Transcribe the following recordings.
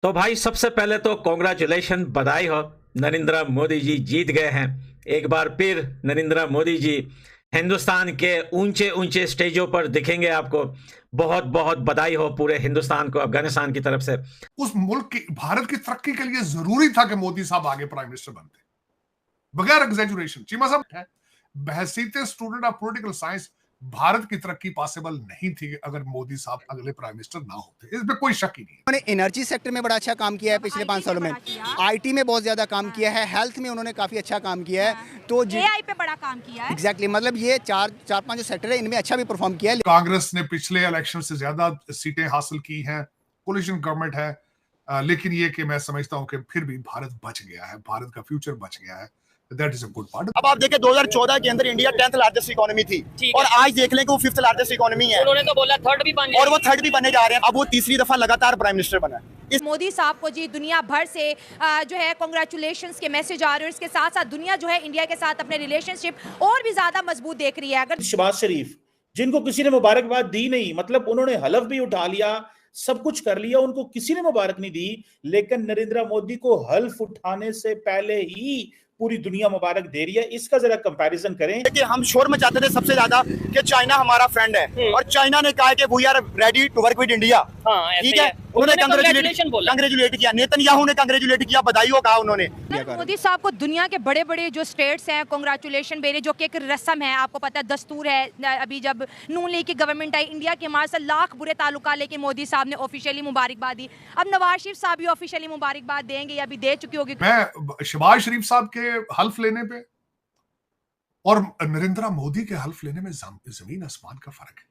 तो भाई सबसे पहले तो कॉन्ग्रेचुलेशन, बधाई हो। नरेंद्र मोदी जी जीत गए हैं। एक बार फिर नरेंद्र मोदी जी हिंदुस्तान के ऊंचे ऊंचे स्टेजों पर दिखेंगे आपको। बहुत बहुत बधाई हो पूरे हिंदुस्तान को अफगानिस्तान की तरफ से। उस मुल्क की, भारत की तरक्की के लिए जरूरी था कि मोदी साहब आगे प्राइम मिनिस्टर बनते, बगैर एग्जैजुरेशन। चीमा साहब है, बहसीते student of political science, Bharat की तरक्की पॉसिबल नहीं थी अगर मोदी साहब अगले प्राइम मिनिस्टर ना होते। इसमें कोई शक ही नहीं है। उन्होंने एनर्जी सेक्टर में बड़ा अच्छा काम किया है पिछले 5 सालों में। आईटी में बहुत ज्यादा काम किया है, हेल्थ में उन्होंने काफी अच्छा काम किया है। तो एआई पे बड़ा काम किया है। एग्जैक्टली मतलब ये चार पांच जो सेक्टर है इनमें अच्छा भी परफॉर्म किया है। कांग्रेस ने पिछले इलेक्शन से ज्यादा सीटें हासिल की हैं, कोलिशन गवर्नमेंट है, लेकिन ये कि मैं समझता हूं कि फिर भी भारत बच गया है, भारत का फ्यूचर बच गया है। That is a good part. अब आप देखें 2014 के अंदर इंडिया 10th लार्जेस्ट इकोनॉमी थी और आज देख लें कि वो 5th लार्जेस्ट इकोनॉमी है। उन्होंने तो बोला थर्ड भी बन और वो थर्ड भी बनने जा रहे हैं। अब वो तीसरी दफा लगातार प्राइम मिनिस्टर बना है। मोदी साहब को जी दुनिया भर से जो है कांग्रेचुलेशंस के मैसेज आ रहे हैं। इसके साथ साथ दुनिया जो है इंडिया के साथ अपने रिलेशनशिप और भी ज्यादा मजबूत देख रही है। अगर शहबाज शरीफ जिनको किसी ने मुबारकबाद दी नहीं, मतलब उन्होंने हलफ भी उठा लिया, सब कुछ कर लिया, उनको किसी ने मुबारक नहीं दी, लेकिन नरेंद्र मोदी को हल्फ उठाने से पहले ही पूरी दुनिया मुबारक दे रही है। इसका जरा कंपैरिजन करें कि हम शोर मचाते थे सबसे ज्यादा कि चाइना हमारा फ्रेंड है और चाइना ने कहा कि we are ready to work with India. ठीक है, उन्होंने कंग्रेचुलेट किया, नेतन्याहू ने कंग्रेचुलेट किया, बधाई हो कहा उन्होंने। मोदी साहब को दुनिया के बड़े बड़े जो स्टेट्स हैं कांग्रेचुलेशन दे रहे, जो कि एक रस्म है, आपको पता है, दस्तूर है। अभी जब नून लीग की गवर्नमेंट आई इंडिया के हमारे साथ लाख बुरे ताल्लुका लेके मोदी साहब ने ऑफिशियली मुबारकबाद दी। अब नवाज शरीफ साहब भी ऑफिशियली मुबारकबाद देंगे या अभी दे चुकी होगी। मैं शहबाज शरीफ साहब के हल्फ लेने पे और नरेंद्र मोदी के हल्फ लेने में जमीन आसमान का फर्क है,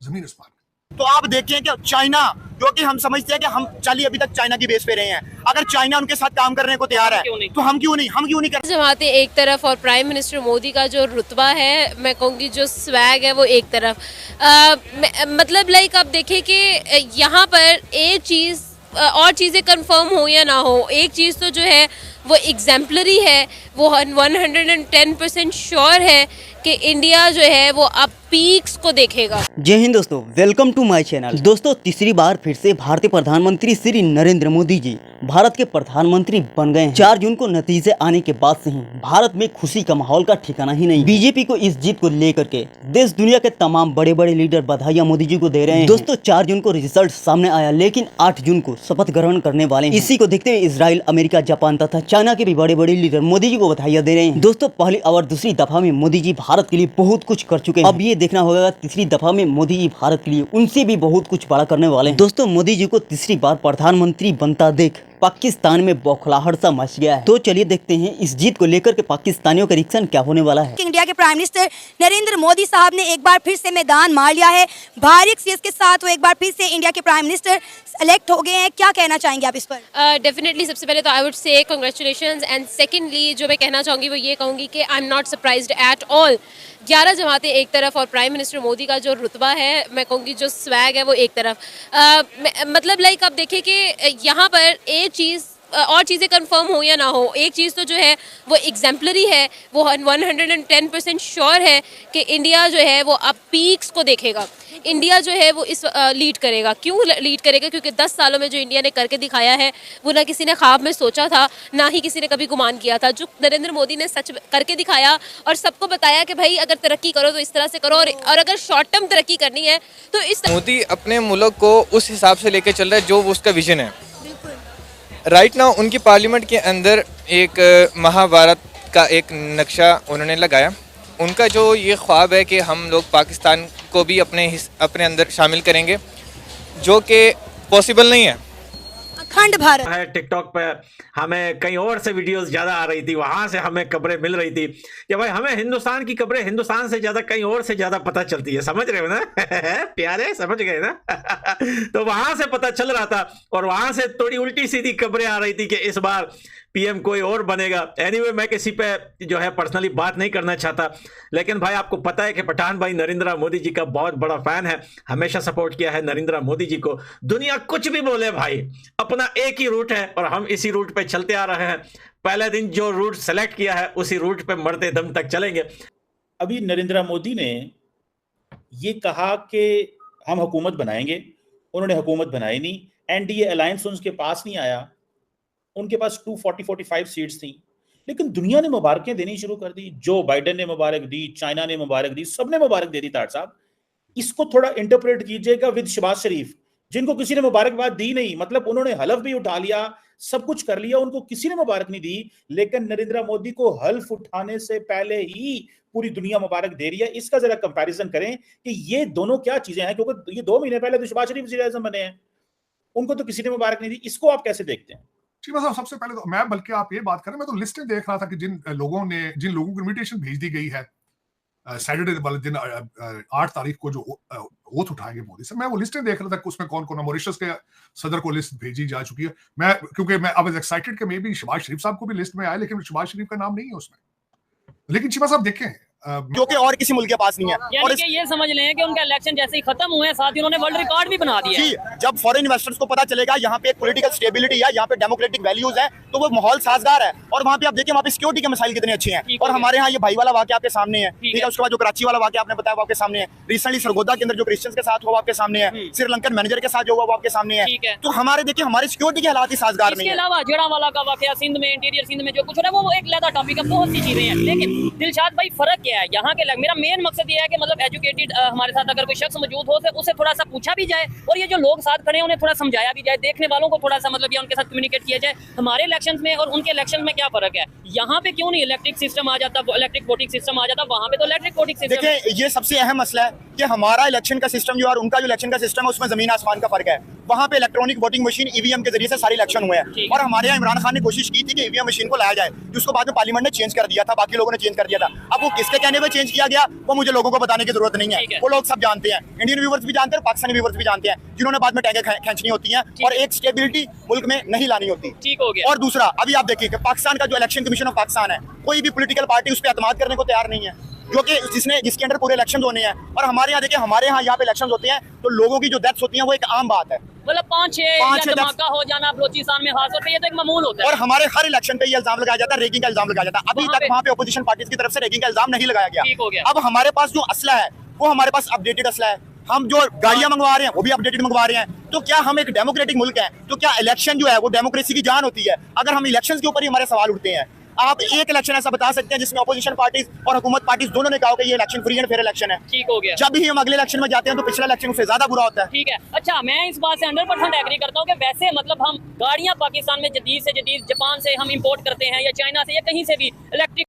जमीन आसमान। तो आप देखें कि चाइना, जो कि हम समझते हैं कि हम चलिए अभी तक चाइना की बेस पे रहे हैं, अगर चाइना उनके साथ काम करने को तैयार है तो हम क्यों नहीं कर। जमातें एक तरफ और प्राइम मिनिस्टर मोदी का जो रुतबा है, मैं कहूँगी जो स्वैग है वो एक तरफ। मतलब लाइक आप देखें कि यहाँ पर एक चीज़ और चीज़ें कंफर्म हो या ना हो, एक चीज़ तो जो है वो एग्जाम्पलरी है, वो 110% श्योर है कि इंडिया जो है वो अब पीक्स को देखेगा। जय हिंद दोस्तों, वेलकम टू माय चैनल। दोस्तों तीसरी बार फिर से भारतीय प्रधानमंत्री श्री नरेंद्र मोदी जी भारत के प्रधानमंत्री बन गए हैं। 4 जून को नतीजे आने के बाद से ही भारत में खुशी का माहौल का ठिकाना ही नहीं। बीजेपी को इस जीत को लेकर के देश दुनिया के तमाम बड़े बड़े लीडर बधाइयां मोदी जी को दे रहे हैं। दोस्तों 4 जून को रिजल्ट सामने आया, लेकिन 8 जून को शपथ ग्रहण करने वाले हैं। इसी को देखते हुए इजराइल, अमेरिका, जापान तथा चाइना के भी बड़े बड़े लीडर मोदी जी को बधाइयां दे रहे हैं। दोस्तों पहली और दूसरी दफा में मोदी जी भारत के लिए बहुत कुछ कर चुके हैं। अब ये देखना होगा तीसरी दफा में मोदी जी भारत के लिए उनसे भी बहुत कुछ बड़ा करने वाले हैं। दोस्तों मोदी जी को तीसरी बार प्रधानमंत्री बनता देख पाकिस्तान में बौखलाहट सा मच गया है। तो चलिए देखते हैं इस जीत को लेकर के पाकिस्तानियों का रिएक्शन क्या होने वाला है। इंडिया के प्राइम मिनिस्टर नरेंद्र मोदी साहब ने एक बार फिर से मैदान मार लिया है। भारी एक्सपीरियंस के साथ वो एक बार फिर से इंडिया के प्राइम मिनिस्टर इलेक्ट हो गए हैं। क्या कहना चाहेंगे आप इस पर? डेफिनेटली सबसे पहले तो I would say congratulations, and secondly जो मैं कहना चाहूँगी वो ये कहूँगी कि I am not surprised at all. 11 जमातें एक तरफ और प्राइम मिनिस्टर मोदी का जो रुतबा है, मैं कहूँगी जो स्वैग है वो एक तरफ। मतलब लाइक आप देखें कि यहाँ पर एक चीज़ और चीज़ें कंफर्म हो या ना हो, एक चीज़ तो जो है वो एग्जाम्पलरी है, वो 110% श्योर है कि इंडिया जो है वो अब पीक्स को देखेगा। इंडिया जो है वो इस लीड करेगा। क्यों लीड करेगा? क्योंकि 10 सालों में जो इंडिया ने करके दिखाया है वो ना किसी ने ख्वाब में सोचा था, ना ही किसी ने कभी गुमान किया था। जो नरेंद्र मोदी ने सच करके दिखाया और सबको बताया कि भाई अगर तरक्की करो तो इस तरह से करो, और अगर शॉर्ट टर्म तरक्की करनी है तो इस मोदी अपने मुल्क को उस हिसाब से लेके चल रहा है जो उसका विजन है। राइट नाउ उनकी पार्लियामेंट के अंदर एक महाभारत का एक नक्शा उन्होंने लगाया। उनका जो ये ख्वाब है कि हम लोग पाकिस्तान को भी अपने अंदर शामिल करेंगे, जो कि पॉसिबल नहीं है। अखंड भारत है टिकटॉक पे हमें कहीं और से वीडियोस ज्यादा आ रही थी, वहां से हमें खबरें मिल रही थी कि भाई हमें हिंदुस्तान की खबरें हिंदुस्तान से ज्यादा कहीं और से ज्यादा पता चलती है। समझ रहे हो ना प्यारे, समझ गए ना तो वहां से पता चल रहा था और वहां से थोड़ी उल्टी सीधी खबरें आ रही थी कि इस बार पीएम कोई और बनेगा। एनीवे मैं किसी पे जो है पर्सनली बात नहीं करना चाहता, लेकिन भाई आपको पता है कि पठान भाई नरेंद्र मोदी जी का बहुत बड़ा फैन है, हमेशा सपोर्ट किया है नरेंद्र मोदी जी को। दुनिया कुछ भी बोले भाई, अपना एक ही रूट है और हम इसी रूट पे चलते आ रहे हैं। पहले दिन जो रूट सेलेक्ट किया है उसी रूट पे मरते दम तक चलेंगे। अभी नरेंद्र मोदी ने ये कहा कि हम हुकूमत बनाएंगे, उन्होंने हुकूमत बनाई नहीं। एनडीए अलायंस उनके पास नहीं आया, उनके पास 240-45 सीट्स थी, लेकिन दुनिया ने मुबारकें देनी शुरू कर दी। जो बाइडेन ने मुबारक दी, चाइना ने मुबारक दी, सबने मुबारक दे दी। तार साहब, इसको थोड़ा इंटरप्रेट कीजिएगा विद शहबाज शरीफ, जिनको किसी ने मुबारकबाद दी नहीं, मतलब उन्होंने हल्फ भी उठा लिया, सब कुछ कर लिया, उनको किसी ने मुबारक नहीं दी, लेकिन नरेंद्र मोदी को हल्फ उठाने से पहले ही पूरी दुनिया मुबारक दे रही है। इसका जरा कंपैरिजन करें कि ये दोनों क्या चीजें हैं, क्योंकि ये 2 महीने पहले तो शहबाज शरीफ वज़ीर आज़म बने हैं, उनको तो किसी ने मुबारक नहीं दी। इसको आप कैसे देखते हैं? चीमा साहब, सबसे पहले तो मैं, बल्कि आप ये बात करें, मैं तो लिस्टें देख रहा था कि जिन लोगों को इन्विटेशन भेज दी गई है सैटरडे वाले दिन 8 तारीख को जो ओथ उठाएंगे मोदी से, मैं वो लिस्टें देख रहा था कि उसमें कौन कौन, मॉरिशस के सदर को लिस्ट भेजी जा चुकी है। क्योंकि मैं अब एक्साइटेड कि मे बी शहबाज शरीफ साहब को भी लिस्ट में आए, लेकिन शहबाज शरीफ का नाम नहीं है उसमें। लेकिन चीमा साहब देखें, जो कि और किसी मुल्क के पास नहीं है। यानी और कि ये समझ लें कि उनका इलेक्शन जैसे ही खत्म हुए हैं, साथ ही उन्होंने वर्ल्ड रिकॉर्ड भी बना दिया। जी, जब फॉरेन इन्वेस्टर्स को पता चलेगा यहाँ पे एक पॉलिटिकल स्टेबिलिटी है, यहाँ पे डेमोक्रेटिक वैल्यूज है, तो वो माहौल साजगार है। और वहाँ पे आप देखिए, वहाँ पे सिक्योरिटी के मसाइल कितने अच्छे हैं। और हमारे यहाँ ये भाई वाला वाकया आपके सामने है, ठीक है। उसके बाद जो कराची वाला वाकया आपने बताया वो आपके सामने है। रिसेंटली सरगोदा के अंदर जो क्रिश्चियंस के साथ हुआ आपके सामने है, श्रीलंकन मैनेजर के साथ जो हुआ वो आपके सामने है। तो हमारे देखिए, हमारे सिक्योरिटी के हालात ही साजगार नहीं है। इसके अलावा जड़ा वाला का वाकया सिंध में, इंटीरियर सिंध में जो कुछ हो रहा है वो एक अलग टॉपिक है, बहुत सी चीजें हैं। लेकिन दिलशाद भाई, फर्क क्या है यहाँ के? मेरा मेन मकसद ये है कि मतलब एजुकेटेड हमारे साथ अगर कोई शख्स मौजूद हो तो उसे थोड़ा सा पूछा भी जाए, और ये जो लोग साथ खड़े हैं उन्हें थोड़ा समझाया भी जाए, देखने वालों को थोड़ा सा मतलब ये उनके साथ कम्युनिकेट किया जाए हमारे इलेक्शंस में और उनके इलेक्शन में क्या फर्क है। यहाँ पे क्यों नहीं इलेक्ट्रिक सिस्टम आ जाता, इलेक्ट्रिक वोटिंग सिस्टम आ जाता, वहाँ पे तो इलेक्ट्रिक वोटिंग सिस्टम। देखिए, ये सबसे अहम मसला है कि हमारा इलेक्शन का सिस्टम जो है और उनका जो इलेक्शन का सिस्टम है उसमें जमीन आसमान का फर्क है। वहाँ पे इलेक्ट्रॉनिक वोटिंग मशीन ईवीएम के जरिए से सारे इलेक्शन हुए हैं, और हमारे यहाँ इमरान खान ने कोशिश की थी कि ईवीएम मशीन को लाया जाए, जिसको बाद में पार्लियामेंट ने चेंज कर दिया था, बाकी लोगों ने चेंज कर दिया था। अब वो किसके कहने पर चेंज किया गया वो मुझे लोगों को बताने की जरूरत नहीं है, वो लोग सब जानते हैं, इंडियन व्यूअर्स भी जानते हैं, पाकिस्तानी व्यूअर्स भी जानते हैं, जिन्होंने बाद में टैंके खींचनी होती हैं और एक स्टेबिलिटी मुल्क में नहीं लानी होती। ठीक हो गया। और दूसरा, अभी आप देखिए कि पाकिस्तान का जो इलेक्शन कमीशन ऑफ पाकिस्तान है, कोई भी पॉलिटिकल पार्टी उस पर एतमाद करने को तैयार नहीं है, जो कि जिसके अंदर पूरे इलेक्शन होने हैं। और हमारे यहाँ देखिए, हमारे यहाँ पे इलेक्शन होते हैं तो लोगों की जो डेथ्स होती हैं वो एक आम बात है, मतलब 5-6 धमाका हो जाना बलोचिस्तान में खासतौर पे, ये तो एक मामूल होता है। और हमारे हर इलेक्शन पे ये इल्जाम लगाया जाता है, रेगिंग का इल्जाम लगाया जाता है। अभी तक वहाँ पे अपोजिशन पार्टीज की तरफ से रेगिंग का इल्जाम नहीं लगाया गया। अब हमारे पास जो असला है वो हमारे पास अपडेटेड असला है, हम जो गाड़ियां मंगवा रहे हैं वो भी अपडेटेड मंगवा रहे हैं। तो क्या हम एक डेमोक्रेटिक मुल्क है, तो क्या इलेक्शन जो है वो डेमोक्रेसी की जान होती है? अगर हम इलेक्शन के ऊपर ही हमारे सवाल उठते हैं, आप एक इलेक्शन ऐसा बता सकते हैं जिसमें अपोजिशन पार्टीज और हुकूमत पार्टीज दोनों ने कहा कि ये election free and fair election है? ठीक हो गया। जब भी हम अगले इलेक्शन में जाते हैं तो पिछला इलेक्शन उससे ज्यादा बुरा होता है। ठीक है, अच्छा, मैं इस बात से 100% एग्री करता हूँ कि वैसे मतलब हम गाड़ियां पाकिस्तान में जदीद से जदीद जापान से हम इंपोर्ट करते हैं या चाइना से या कहीं से भी इलेक्ट्रिक